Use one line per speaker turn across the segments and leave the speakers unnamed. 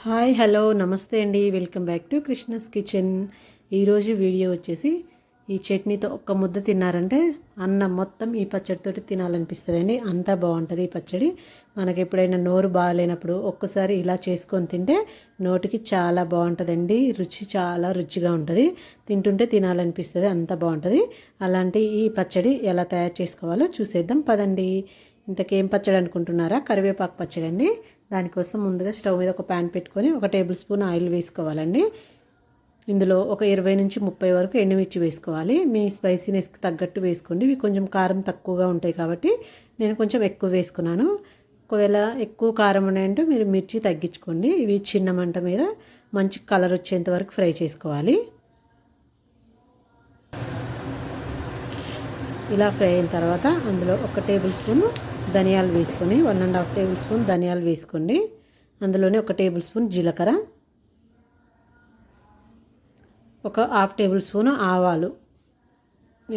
Hi hello నమస్తే అండి, welcome back to Krishna's kitchen. ఈరోజు వీడియో వచ్చేసి ఈ చట్నీతో ఒక్క ముద్ద తిన్నారంటే అన్నం మొత్తం ఈ పచ్చడితోటి తినాలనిపిస్తుందండి. అంతా బాగుంటుంది ఈ పచ్చడి. మనకి ఎప్పుడైనా నోరు బాగాలేనప్పుడు ఒక్కసారి ఇలా చేసుకొని తింటే నోటికి చాలా బాగుంటుందండి. రుచి చాలా రుచిగా ఉంటుంది, తింటుంటే తినాలనిపిస్తుంది, అంత బాగుంటుంది. అలాంటి ఈ పచ్చడి ఎలా తయారు చేసుకోవాలో చూసేద్దాం పదండి. ఇంతకేం పచ్చడి అనుకుంటున్నారా? కరివేపాకు పచ్చడి అండి. దానికోసం ముందుగా స్టవ్ మీద ఒక ప్యాన్ పెట్టుకొని 1 టేబుల్ స్పూన్ ఆయిల్ వేసుకోవాలండి. ఇందులో ఒక 20 నుంచి 30 వరకు ఎండుమిర్చి వేసుకోవాలి. మీ స్పైసీనెస్కి తగ్గట్టు వేసుకోండి. ఇవి కొంచెం కారం తక్కువగా ఉంటాయి కాబట్టి నేను కొంచెం ఎక్కువ వేసుకున్నాను. ఒకవేళ ఎక్కువ కారం ఉన్నాయంటే మీరు మిర్చి తగ్గించుకోండి. ఇవి చిన్న మంట మీద మంచి కలర్ వచ్చేంత వరకు ఫ్రై చేసుకోవాలి. ఇలా ఫ్రై అయిన తర్వాత అందులో 1 టేబుల్ స్పూన్ ధనియాలు వేసుకొని 1.5 టేబుల్ స్పూన్ ధనియాలు వేసుకోండి. అందులోనే 1 టేబుల్ స్పూన్ జీలకర్ర, 1/2 టేబుల్ స్పూన్ ఆవాలు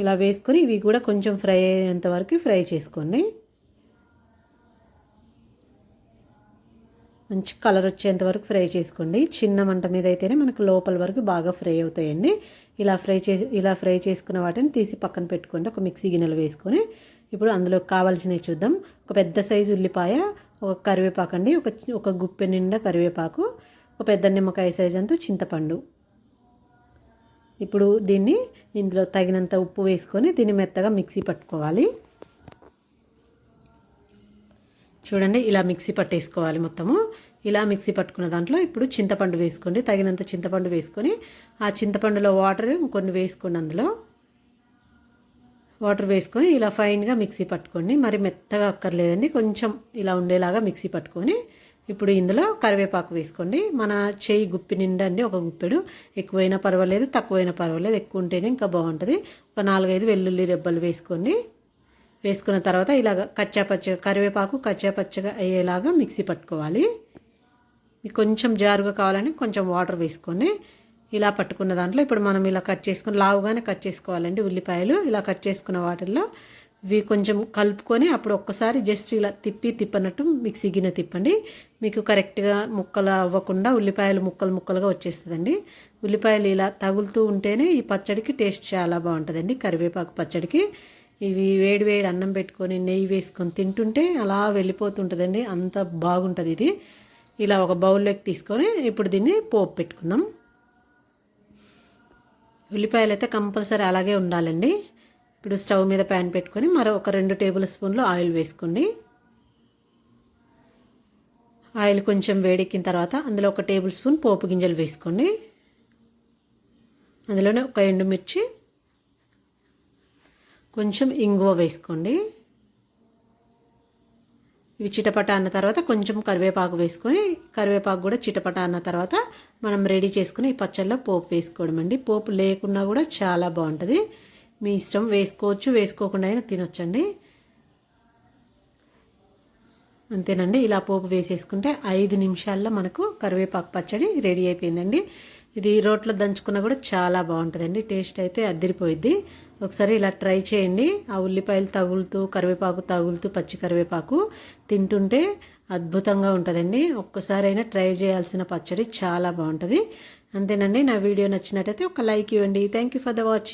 ఇలా వేసుకొని ఇవి కూడా కొంచెం ఫ్రై అయ్యేంత వరకు ఫ్రై చేసుకోండి. మంచి కలర్ వచ్చేంత వరకు ఫ్రై చేసుకోండి. చిన్న మంట మీద అయితేనే మనకు లోపల వరకు బాగా ఫ్రై అవుతాయండి. ఇలా ఫ్రై చేసుకున్న వాటిని తీసి పక్కన పెట్టుకోండి. ఒక మిక్సీ గిన్నెలు వేసుకొని ఇప్పుడు అందులో కావాల్సినవి చూద్దాం. ఒక పెద్ద సైజు ఉల్లిపాయ, ఒక కరివేపాకు అండి, ఒక గుప్పె నిండా కరివేపాకు, ఒక పెద్ద నిమ్మకాయ సైజు అంతా చింతపండు. ఇప్పుడు దీన్ని ఇందులో తగినంత ఉప్పు వేసుకొని దీన్ని మెత్తగా మిక్సీ పట్టుకోవాలి. చూడండి, ఇలా మిక్సీ పట్టేసుకోవాలి మొత్తము. ఇలా మిక్సీ పట్టుకున్న దాంట్లో ఇప్పుడు చింతపండు వేసుకోండి. తగినంత చింతపండు వేసుకొని ఆ చింతపండులో వాటర్ కొన్ని వేసుకోండి. అందులో వాటర్ వేసుకొని ఇలా ఫైన్గా మిక్సీ పట్టుకోండి. మరి మెత్తగా అక్కర్లేదండి, కొంచెం ఇలా ఉండేలాగా మిక్సీ పట్టుకొని ఇప్పుడు ఇందులో కరివేపాకు వేసుకోండి. మన చేయి గుప్పి నిండా అండి, ఒక గుప్పెడు. ఎక్కువైనా పర్వాలేదు, తక్కువైనా పర్వాలేదు, ఎక్కువ ఉంటేనే ఇంకా బాగుంటుంది. ఒక 4-5 వెల్లుల్లి రెబ్బలు వేసుకోండి. వేసుకున్న తర్వాత ఇలాగ కరివేపాకు కచ్చాపచ్చగా అయ్యేలాగా మిక్సీ పట్టుకోవాలి. మీకు కొంచెం జారుగా కావాలని కొంచెం వాటర్ వేసుకోండి. ఇలా పట్టుకున్న దాంట్లో ఇప్పుడు మనం ఇలా కట్ చేసుకుని లావుగానే కట్ చేసుకోవాలండి ఉల్లిపాయలు. ఇలా కట్ చేసుకున్న వాటిల్లో ఇవి కొంచెం కలుపుకొని అప్పుడు ఒక్కసారి జస్ట్ ఇలా తిప్పనట్టు మిక్సీ గిన్నె తిప్పండి. మీకు కరెక్ట్గా ముక్కలు అవ్వకుండా ఉల్లిపాయలు ముక్కలుగా వచ్చేస్తుందండి. ఉల్లిపాయలు ఇలా తగులుతూ ఉంటేనే ఈ పచ్చడికి టేస్ట్ చాలా బాగుంటుందండి, కరివేపాకు పచ్చడికి. ఇవి వేడి అన్నం పెట్టుకొని నెయ్యి వేసుకొని తింటుంటే అలా వెళ్ళిపోతుంటుందండి, అంత బాగుంటుంది ఇది. ఇలా ఒక బౌల్లోకి తీసుకొని ఇప్పుడు దీన్ని పోపు పెట్టుకుందాం. ఉల్లిపాయలు అయితే కంపల్సరీ అలాగే ఉండాలండి. ఇప్పుడు స్టవ్ మీద ప్యాన్ పెట్టుకొని ఒక 2 టేబుల్ స్పూన్లు ఆయిల్ వేసుకోండి. ఆయిల్ కొంచెం వేడెక్కిన తర్వాత అందులో 1 టేబుల్ స్పూన్ పోపు గింజలు వేసుకోండి. అందులోనే 1 ఎండుమిర్చి, కొంచెం ఇంగువ వేసుకోండి. ఇవి చిటపట అన్న తర్వాత కొంచెం కరివేపాకు వేసుకొని కరివేపాకు కూడా చిటపట అన్న తర్వాత మనం రెడీ చేసుకుని ఈ పచ్చళ్ళలో పోపు వేసుకోవడం అండి. పోపు లేకున్నా కూడా చాలా బాగుంటుంది, మీ ఇష్టం. వేసుకోవచ్చు, వేసుకోకుండా అయినా తినొచ్చండి. అంతేనండి, ఇలా పోపు వేసేసుకుంటే 5 నిమిషాల్లో మనకు కరివేపాకు పచ్చడి రెడీ అయిపోయిందండి. ఇది రోట్లో దంచుకున్నా కూడా చాలా బాగుంటుందండి, టేస్ట్ అయితే అదిరిపోయిద్ది. ఒకసారి ఇలా ట్రై చేయండి. ఆ ఉల్లిపాయలు తగులుతూ కరివేపాకు తగులుతూ పచ్చి కరివేపాకు తింటుంటే అద్భుతంగా ఉంటుందండి. ఒక్కసారైనా ట్రై చేయాల్సిన పచ్చడి, చాలా బాగుంటుంది. అంతేనండి, నా వీడియో నచ్చినట్టయితే ఒక లైక్ ఇవ్వండి. Thank you for the watching.